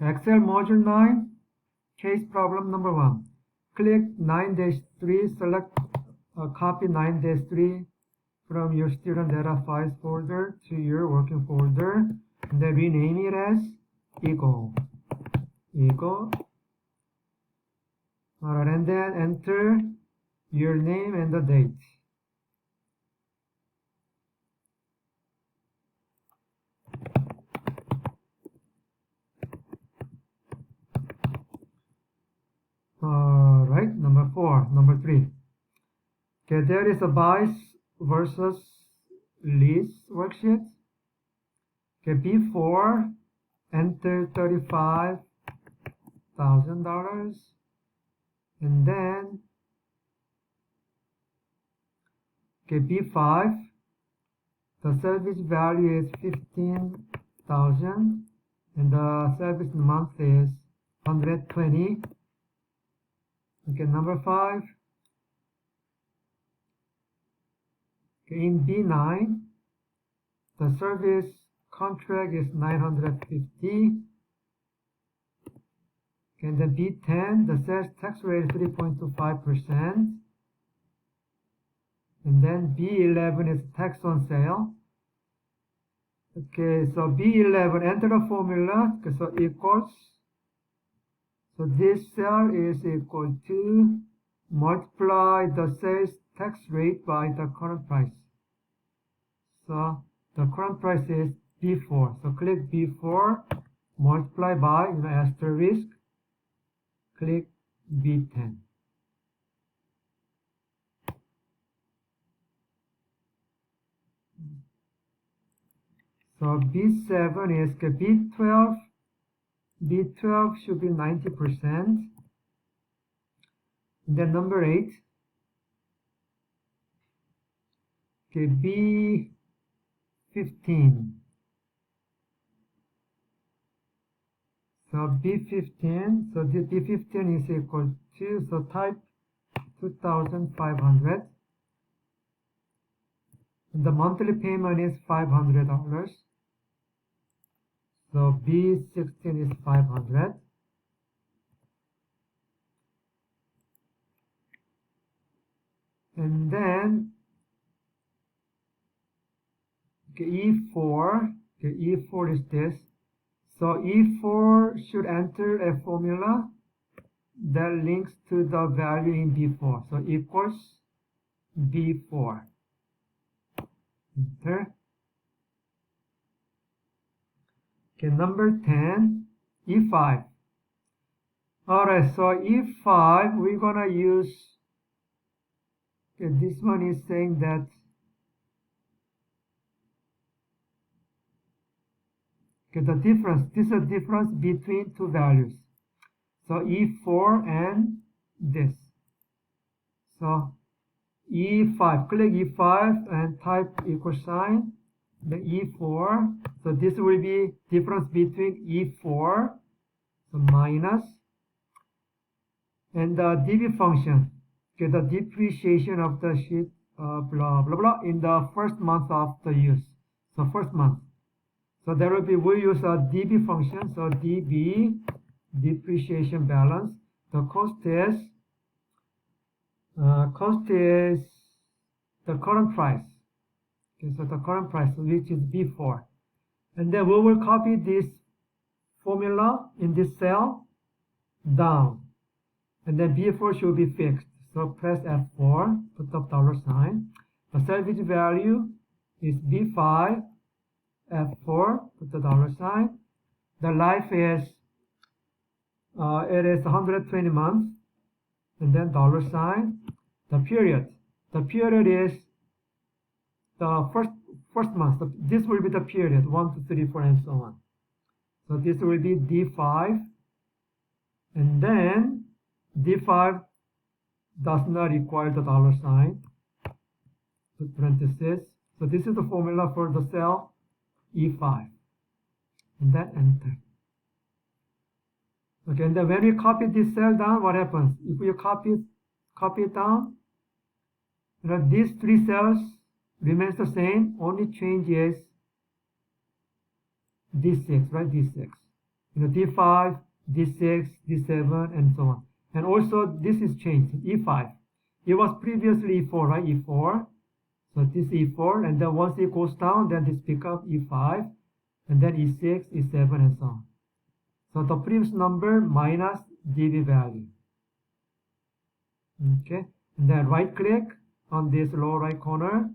Excel module 9, case problem number 1. Click 9-3, select copy 9-3 from your student data files folder to your working folder, and then rename it as equal. Alright, and then enter your name and the date. Alright, number 3. Okay, there is a buy versus lease worksheet. Okay, before enter $35,000, and then okay, B5, the service value is 15,000 and the service month is 120. Okay, number 5. Okay, in B9, the service contract is 950. And then B10, the sales tax rate is 3.25%. And then B11 is tax on sale. Okay, so B11, enter the formula, okay, so equals. So this cell is equal to multiply the sales tax rate by the current price. So the current price is B4. So click B4, multiply by asterisk, click B10. So B7 is B12. B12 should be 90%. Then number 8. Okay, B15. So B15, so the B15 is equal to, so type 2,500. The monthly payment is $500. So B16 is 500. And then okay, E4. Okay, E4 is this. So E4 should enter a formula that links to the value in B4. So equals B4. Enter. Okay, number 10, E5. Alright, so E5, we're gonna use, okay, this one is saying that, okay, the difference, this is the difference between two values. So E4 and this. So E5, click E5 and type equal sign, the E4. So this will be difference between E4, so minus, and the DB function, okay, the depreciation of the sheet, blah, blah, blah, in the first month of the use. So first month. So there will be, we use a DB function, so DB, depreciation balance. The cost is the current price. Okay, so the current price, which is B4. And then we will copy this formula in this cell down. And then B4 should be fixed. So press F4, put the $sign. The salvage value is B5, F4, put the $sign. The life is, it is 120 months. And then $sign. The period is the first month. So this will be the period 1, 2, 3, 4, and so on. So this will be D5, and then D5 does not require the $sign. So parenthesis. So this is the formula for the cell E5, and then enter. Okay, and then when we copy this cell down, what happens? If you copy it down, you know, these three cells remains the same, only change is D6, right? D6. D5, D6, D7, and so on. And also this is changed, E5. It was previously E4, right? E4. So this E4, and then once it goes down, then this becomes E5, and then E6, E7, and so on. So the previous number minus dB value. Okay, and then right click on this lower right corner,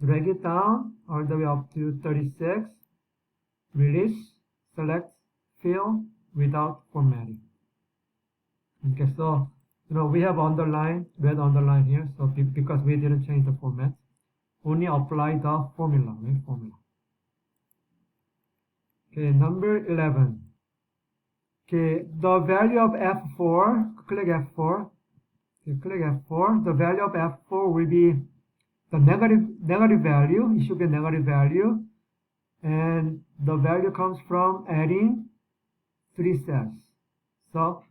drag it down all the way up to 36, release, select fill without formatting. Okay, so we have underline, red underline here, so because we didn't change the format, only apply the formula, right? Formula. Okay, number 11. Okay, the value of F4, click F4. Okay, click F4. The value of F4 will be the negative value. It should be a negative value, and the value comes from adding 3 cells. So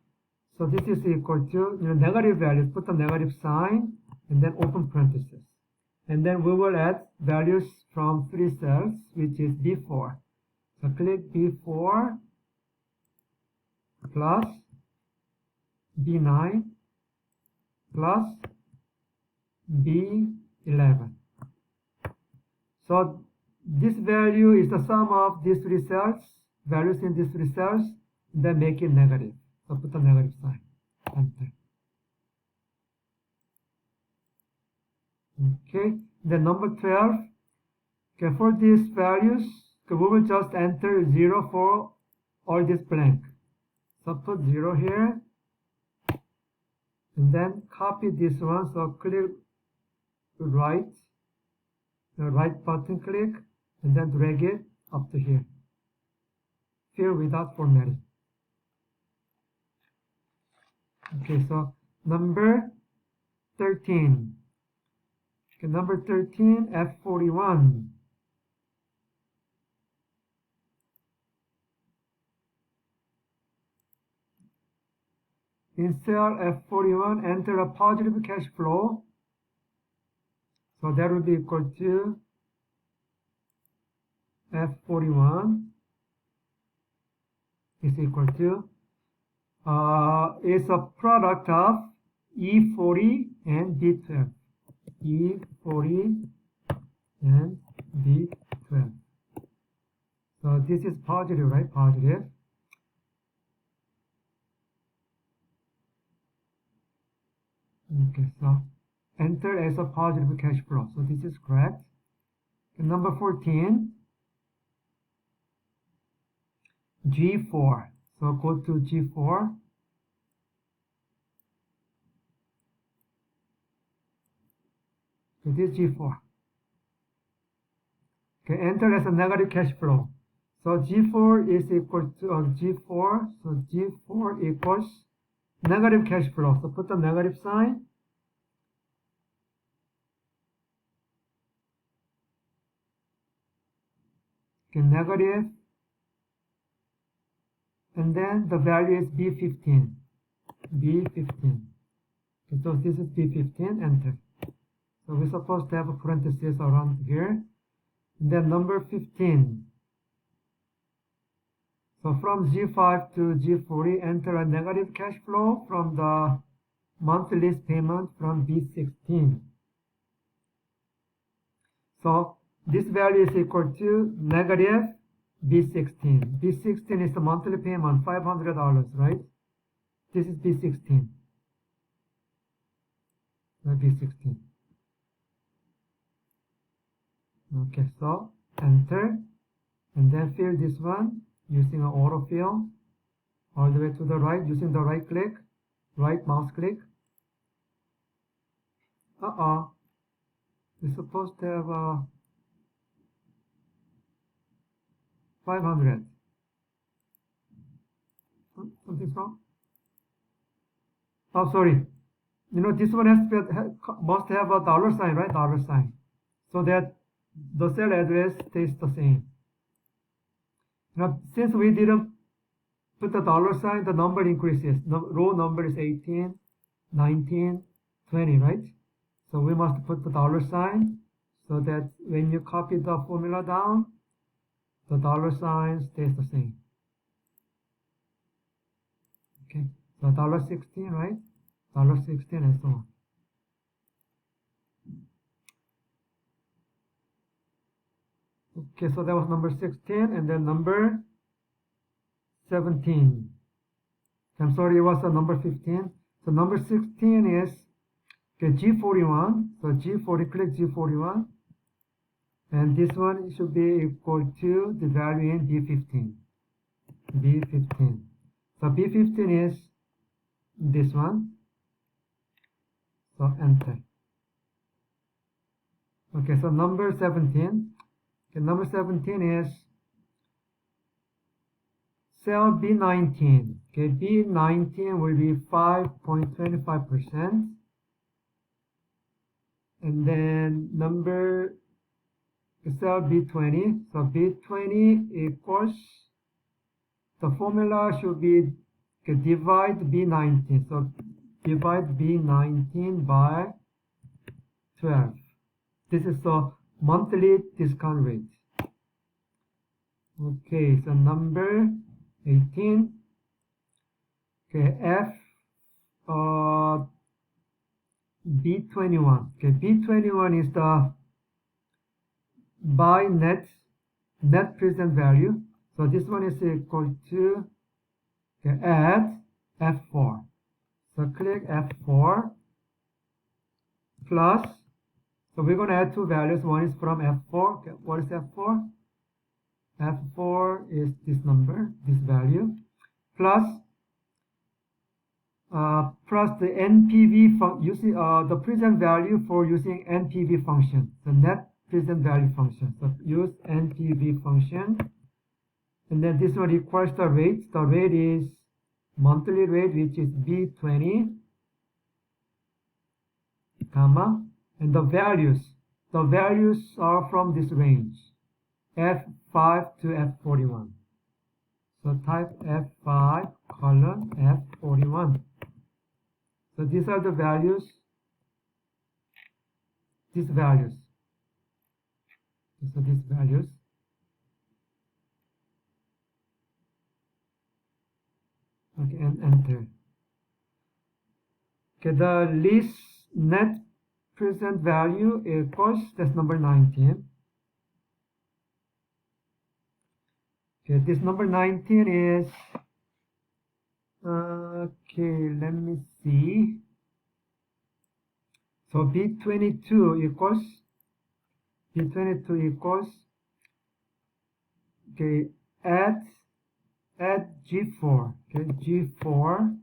this is equal to negative values. Put the negative sign and then open parenthesis, and then we will add values from 3 cells, which is B4. So click B4 plus B9 plus B11. So this value is the sum of these 3 cells, values in these 3 cells, then make it negative. So put the negative sign. Enter. Okay, then number 12. Okay, for these values, we will just enter 0 for all this blank. So put 0 here, and then copy this one. So click right, the right button click, and then drag it up to here. Fill without formatting. Okay, so number 13. Okay, number 13, F41. In cell F41, enter a positive cash flow. So that will be equal to F41 is equal to is a product of E40 and B12. E40 and B12. So this is positive, right? Positive. Okay, so enter as a positive cash flow. So this is correct. And number 14, G4. So go to G4. So this is G4. Okay, enter as a negative cash flow. So G4 is equal to G4. So G4 equals negative cash flow. So put the negative sign. Okay, negative. And then the value is B15. B15. Okay, so this is B15, enter. So we're supposed to have a parenthesis around here. And then number 15. So from G5 to G40, enter a negative cash flow from the monthly lease payment from B16. So this value is equal to negative B16. B16 is the monthly payment, $500, right? This is B16. B16. Okay, so enter, and then fill this one using an autofill all the way to the right using the right click, right mouse click. We're supposed to have 500. Something's wrong. Oh, sorry. This one must have a dollar sign, right? Dollar sign, so that the cell address stays the same. Now, since we didn't put the dollar sign, the number increases. The row number is 18, 19, 20, right? So we must put the dollar sign so that when you copy the formula down, the dollar sign stays the same. Okay, so $16, right? $16 and so on. Okay, so that was number 16, and then number 17. I'm sorry, it was number 15. So number 16 is okay, G41. So G40, click G41. And this one should be equal to the value in B15. B15. So B15 is this one. So enter. Okay, so number 17. Okay, number 17 is cell B19. Okay, B19 will be 5.25%. And then number cell B20. So B20 equals, the formula should be divide B19. So divide B19 by 12. This is the monthly discount rate. Okay, so number 18. Okay, B21. Okay, B21 is the by net present value. So this one is equal to add F4. So click F4 plus. So we're going to add two values. One is from F4. Okay, what is F4? F4 is this number, this value, plus the NPV the present value for using NPV function, the net present value function. So use NPV function, and then this one requires the rate. The rate is monthly rate, which is B20, comma, and the values are from this range, F5 to F41. So type F5 colon F41. So these are the values, these values. So these values. Okay, and enter. Okay, the least net present value equals, that's number 19. Okay, this number 19 is, okay, let me see. So B22 equals, okay, add G4, okay, G4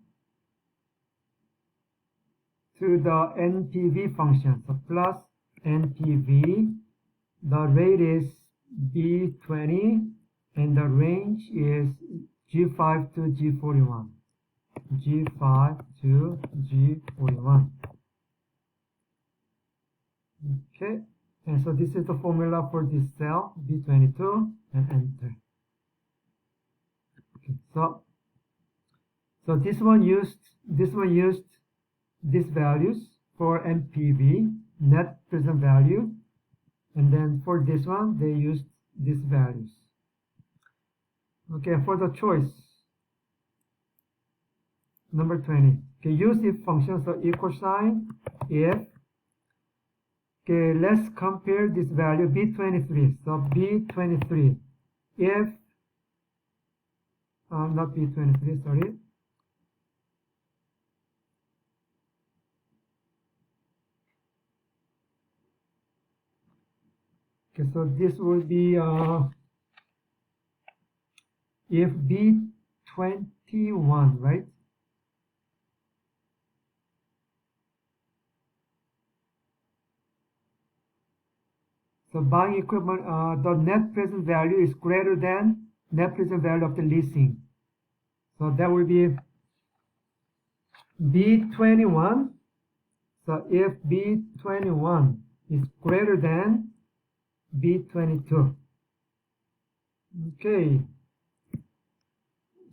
to the NPV function. So plus NPV, the rate is B20, and the range is G5 to G41. G5 to G41. Okay, and so this is the formula for this cell B22, and enter. Okay, so this one used these values for NPV, net present value, and then for this one they used these values. Okay, for the choice, number 20. Okay, use if function, so equal sign, if. Okay, let's compare this value, B23. So B23, if, not B23, sorry. Okay, so this will be, if B21, right? So buying equipment, the net present value is greater than net present value of the leasing. So that will be B21. So if B21 is greater than B22. Okay.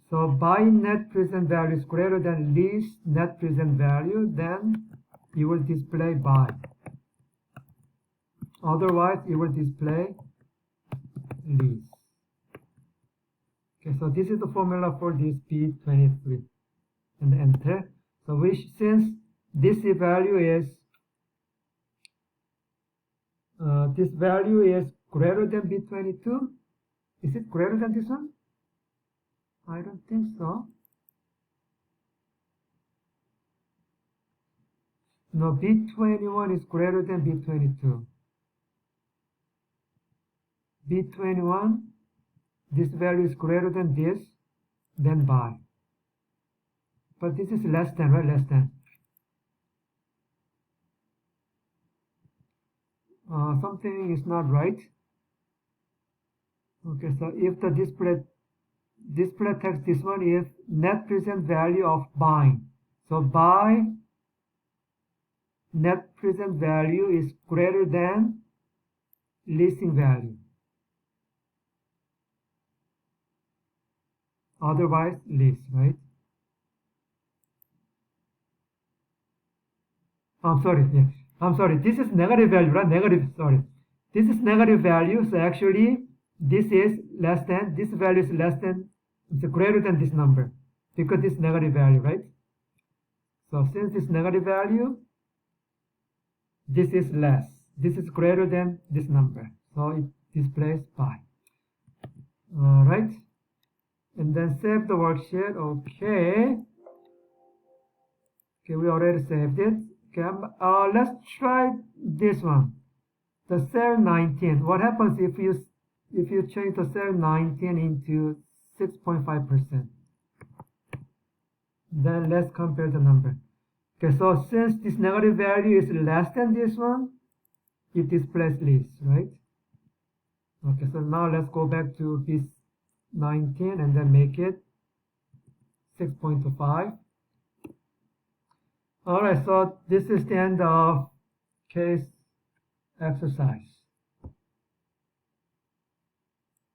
So buying net present value is greater than lease net present value, then you will display buy. Otherwise, it will display lease. Okay, so this is the formula for this B23. and enter. So since this value is greater than B22, is it greater than this one? I don't think so. No, B21 is greater than B22. B21, this value is greater than this, then buy. But this is less than, right? Less than. Something is not right. Okay, so if the display text, this one is net present value of buying. So buy net present value is greater than leasing value. Otherwise, lease, right? I'm sorry, yeah. I'm sorry, this is negative value, right? Sorry. This is negative value, so actually this is less than, this value is less than, it's greater than this number, because this negative value, right? So since this negative value, this is less. This is greater than this number. So it displays buy. Alright. And then save the worksheet. Okay. Okay, we already saved it. Okay, let's try this one. The cell 19. What happens if you change the cell 19 into 6.5%? Then let's compare the number. Okay, so since this negative value is less than this one, it displays lease, right? Okay, so now let's go back to this 19 and then make it 6.25. Alright, so this is the end of case exercise.